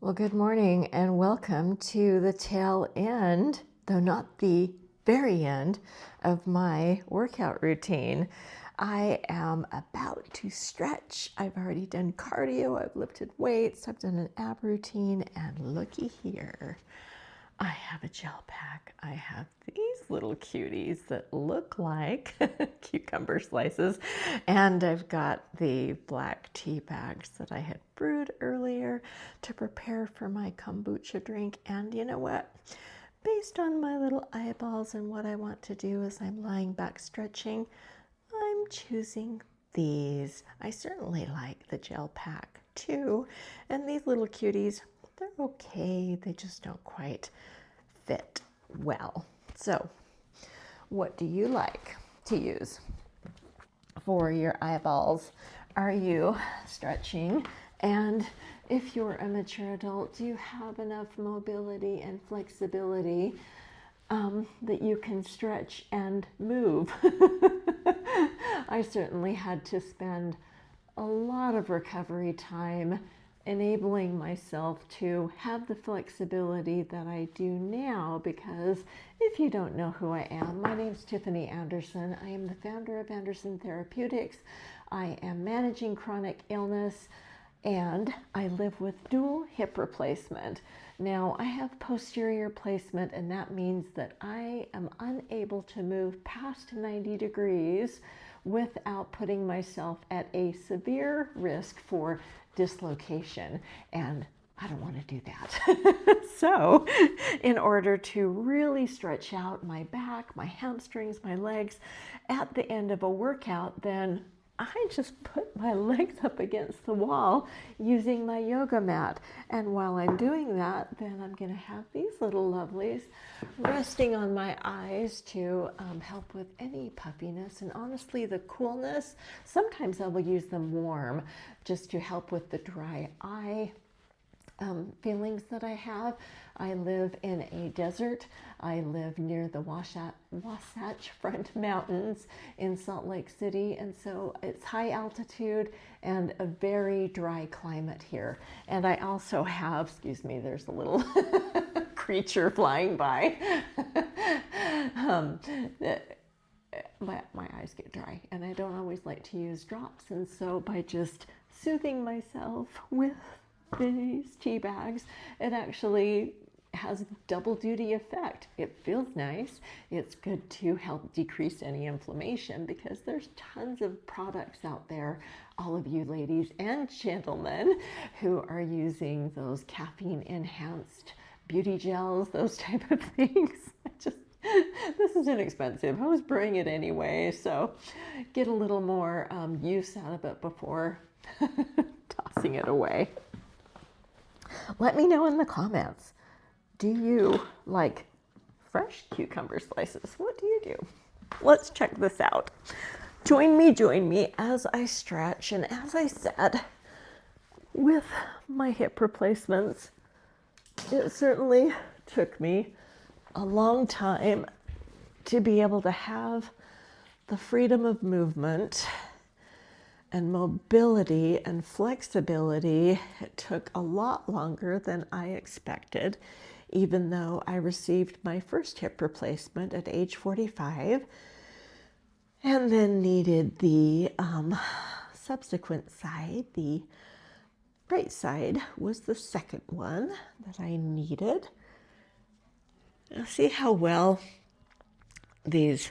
Well, good morning and welcome to the tail end, though not the very end, of my workout routine. I am about to stretch. I've already done cardio, I've lifted weights, I've done an ab routine, and looky here. I have a gel pack. I have these little cuties that look like cucumber slices. And I've got the black tea bags that I had brewed earlier to prepare for my kombucha drink. And you know what? Based on my little eyeballs and what I want to do as I'm lying back stretching, I'm choosing these. I certainly like the gel pack too. And these little cuties, they're okay, they just don't quite fit well. So, what do you like to use for your eyeballs? Are you stretching? And if you're a mature adult, do you have enough mobility and flexibility that you can stretch and move? I certainly had to spend a lot of recovery time enabling myself to have the flexibility that I do now, because if you don't know who I am, my name is Tiffany Anderson. I am the founder of Anderson Therapeutics. I am managing chronic illness and I live with dual hip replacement. Now, I have posterior placement, and that means that I am unable to move past 90 degrees without putting myself at a severe risk for dislocation, and I don't want to do that. So, in order to really stretch out my back, my hamstrings, my legs at the end of a workout, then I just put my legs up against the wall using my yoga mat. And while I'm doing that, then I'm going to have these little lovelies resting on my eyes to help with any puffiness and honestly the coolness. Sometimes I will use them warm just to help with the dry eye feelings that I have. I live in a desert. I live near the Wasatch Front Mountains in Salt Lake City, and so it's high altitude and a very dry climate here. And I also have, excuse me, there's a little creature flying by. My eyes get dry, and I don't always like to use drops, and so by just soothing myself with these tea bags, it actually has double duty effect. It feels nice. It's good to help decrease any inflammation, because there's tons of products out there, all of you ladies and gentlemen, who are using those caffeine enhanced beauty gels, those type of things. This is inexpensive. I was brewing it anyway, so get a little more use out of it before tossing it away. Let me know in the comments, do you like fresh cucumber slices? What do you do? Let's check this out. Join me as I stretch. And as I said, with my hip replacements, it certainly took me a long time to be able to have the freedom of movement and mobility and flexibility. It took a lot longer than I expected, even though I received my first hip replacement at age 45 and then needed the subsequent side. The right side was the second one that I needed. Now see how well these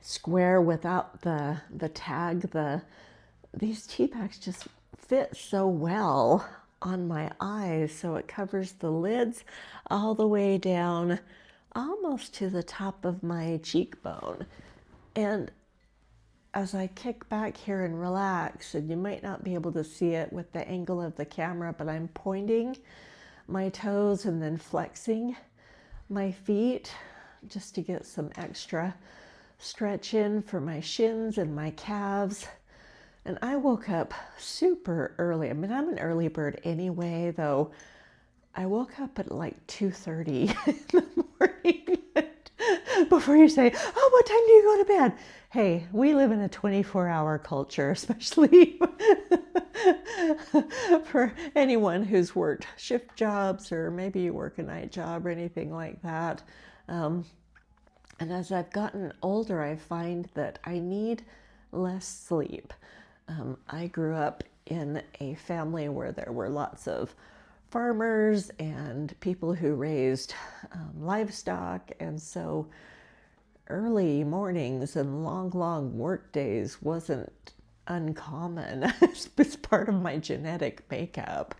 square without the tag, these tea bags just fit so well on my eyes. So it covers the lids all the way down almost to the top of my cheekbone. And as I kick back here and relax, and you might not be able to see it with the angle of the camera, but I'm pointing my toes and then flexing my feet just to get some extra stretch in for my shins and my calves. And I woke up super early. I mean, I'm an early bird anyway, though. I woke up at like 2:30 in the morning. Before you say, oh, what time do you go to bed? Hey, we live in a 24-hour culture, especially for anyone who's worked shift jobs, or maybe you work a night job or anything like that. Um, and as I've gotten older, I find that I need less sleep. I grew up in a family where there were lots of farmers and people who raised livestock, and so early mornings and long, long work days wasn't uncommon. It's part of my genetic makeup.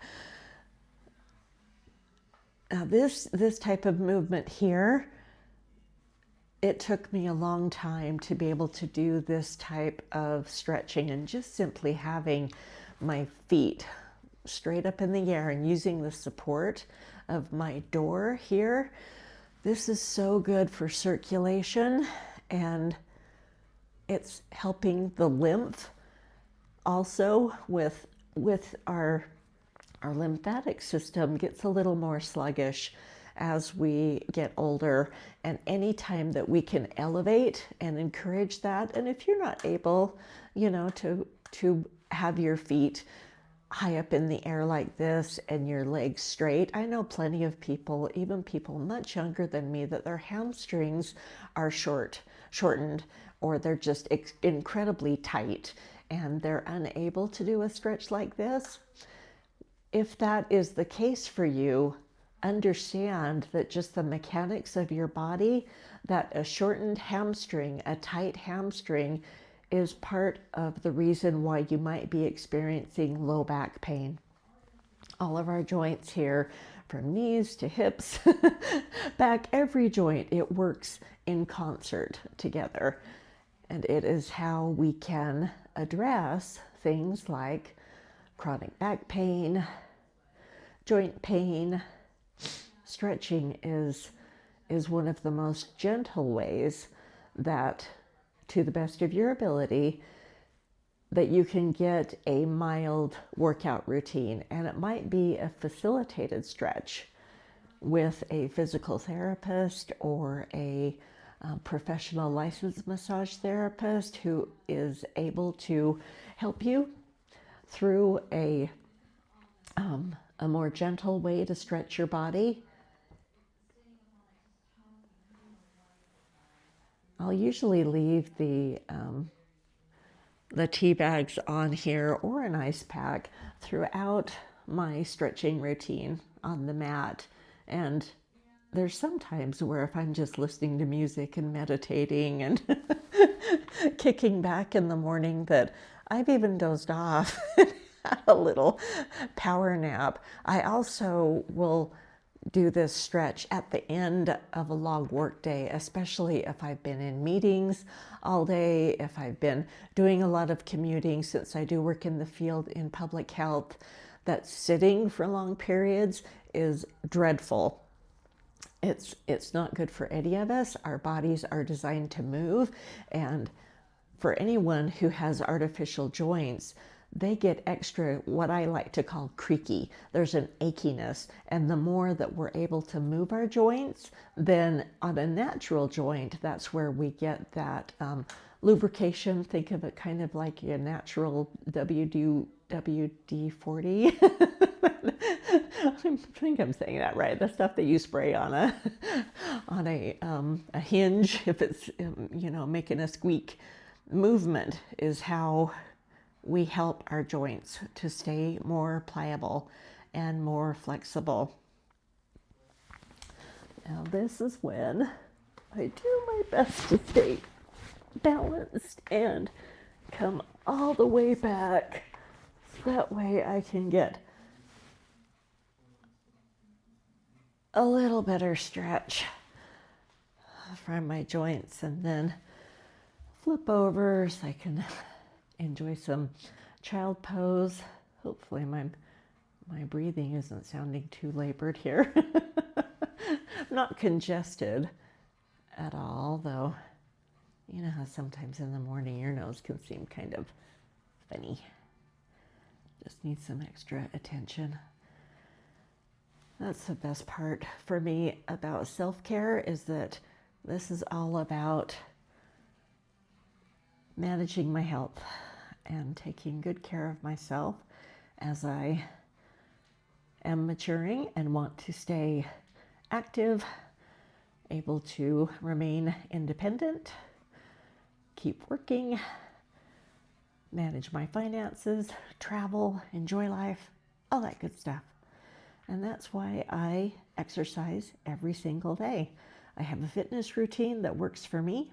Now, this type of movement here, it took me a long time to be able to do this type of stretching, and just simply having my feet straight up in the air and using the support of my door here. This is so good for circulation, and it's helping the lymph also with our lymphatic system gets a little more sluggish as we get older, and anytime that we can elevate and encourage that. And if you're not able, to have your feet high up in the air like this and your legs straight, I know plenty of people, even people much younger than me, that their hamstrings are shortened, or they're just incredibly tight and they're unable to do a stretch like this. If that is the case for you, understand that just the mechanics of your body, that a shortened hamstring, a tight hamstring, is part of the reason why you might be experiencing low back pain. All of our joints here, from knees to hips, back, every joint, it works in concert together. And it is how we can address things like chronic back pain, joint pain. Stretching is one of the most gentle ways that, to the best of your ability, that you can get a mild workout routine. And it might be a facilitated stretch with a physical therapist or a professional licensed massage therapist who is able to help you through a more gentle way to stretch your body. I'll usually leave the tea bags on here, or an ice pack, throughout my stretching routine on the mat. And there's some times where if I'm just listening to music and meditating and kicking back in the morning, that I've even dozed off and had a little power nap. I also will do this stretch at the end of a long work day, especially if I've been in meetings all day, if I've been doing a lot of commuting, since I do work in the field in public health. That sitting for long periods is dreadful. It's not good for any of us. Our bodies are designed to move, and for anyone who has artificial joints, they get extra, what I like to call creaky. There's an achiness, and the more that we're able to move our joints, then on a natural joint, that's where we get that lubrication. Think of it kind of like a natural WD-40. I think I'm saying that right. The stuff that you spray on a hinge, if it's making a squeak. Movement is how we help our joints to stay more pliable and more flexible. Now, this is when I do my best to stay balanced and come all the way back, so that way I can get a little better stretch from my joints, and then flip over so I can enjoy some child pose. Hopefully my breathing isn't sounding too labored here. Not congested at all, though. You know how sometimes in the morning your nose can seem kind of funny. Just needs some extra attention. That's the best part for me about self-care, is that this is all about managing my health and taking good care of myself as I am maturing and want to stay active, able to remain independent, keep working, manage my finances, travel, enjoy life, all that good stuff. And that's why I exercise every single day. I have a fitness routine that works for me.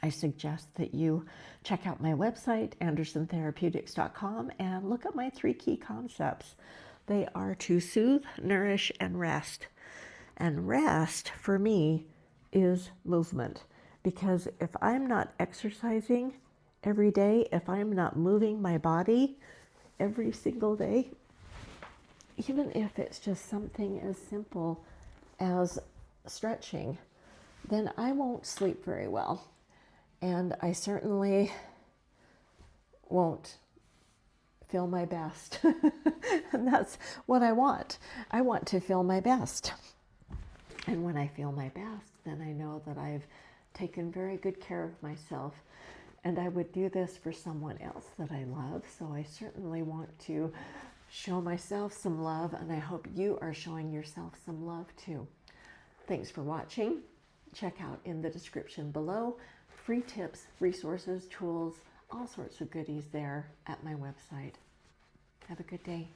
I suggest that you check out my website, andersontherapeutics.com, and look at my 3 key concepts. They are to soothe, nourish, and rest. And rest, for me, is movement. Because if I'm not exercising every day, if I'm not moving my body every single day, even if it's just something as simple as stretching, then I won't sleep very well. And I certainly won't feel my best. And that's what I want. I want to feel my best. And when I feel my best, then I know that I've taken very good care of myself. And I would do this for someone else that I love. So I certainly want to show myself some love, and I hope you are showing yourself some love too. Thanks for watching. Check out in the description below free tips, resources, tools, all sorts of goodies there at my website. Have a good day.